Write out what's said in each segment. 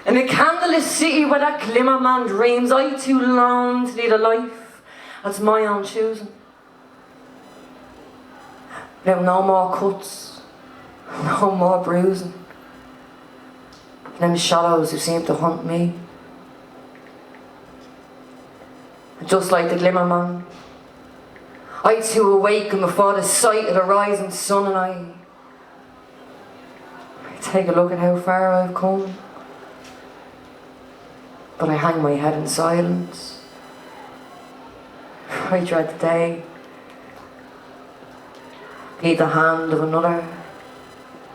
In a candleless city where that glimmer man dreams, I too long to lead a life that's my own choosing. Without no more cuts, no more bruising. Them shadows who seem to haunt me. And just like the glimmer man, I too awaken before the sight of the rising sun, and I take a look at how far I've come. But I hang my head in silence. I dread the day. Need the hand of another.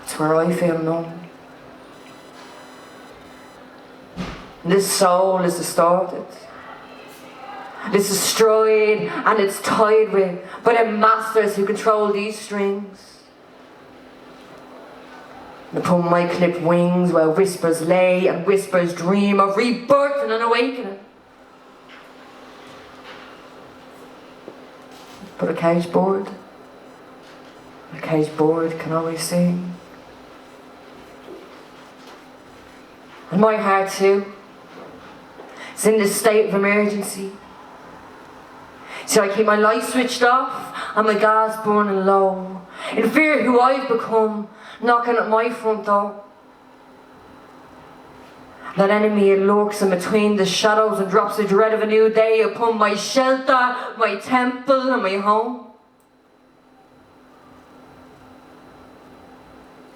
It's where I feel numb. And this soul is distorted. It's destroyed and it's tied with by the masters who control these strings. And upon my clipped wings where whispers lay and whispers dream of rebirth and an awakening. But a caged bird can always sing. And my heart too is in this state of emergency. So I keep my light switched off and my gas burning low, in fear of who I've become, knocking at my front door. That enemy lurks in between the shadows and drops the dread of a new day upon my shelter, my temple and my home.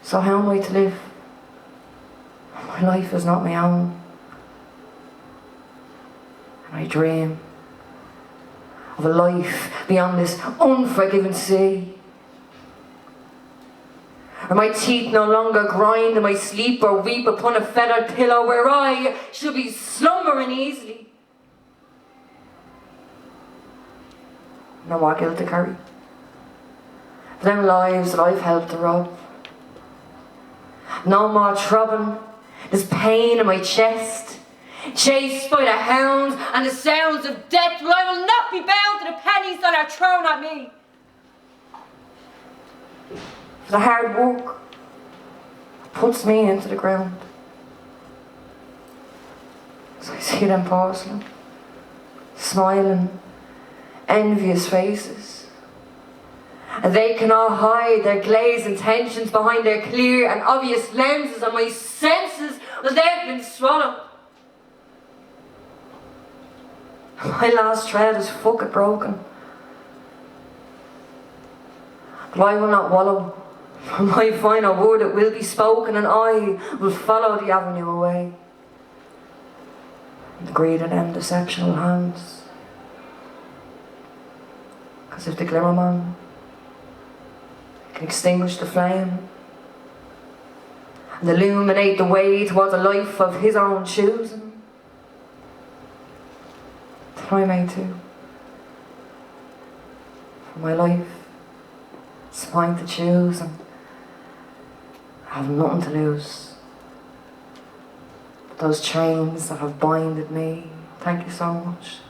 So how am I to live? My life is not my own. And I dream of a life beyond this unforgiving sea. Where my teeth no longer grind and my sleep or weep upon a feathered pillow, where I should be slumbering easily. No more guilt to carry for them lives that I've helped to rob. No more throbbing, this pain in my chest, chased by the hounds and the sounds of death, where I will not be bound to the pennies that are thrown at me. For the hard work puts me into the ground. So I see them porcelain, smiling, envious faces. And they cannot hide their glazed intentions behind their clear and obvious lenses, and my senses, well, they've been swallowed. My last thread is fucking broken. But I will not wallow. From my final word it will be spoken, and I will follow the avenue away. And the greed of them deceptional hands. Because if the glimmer man can extinguish the flame and illuminate the way towards a life of his own choosing, then I may too. For my life, it's mine to choose, and I have nothing to lose but those chains that have binded me. Thank you so much.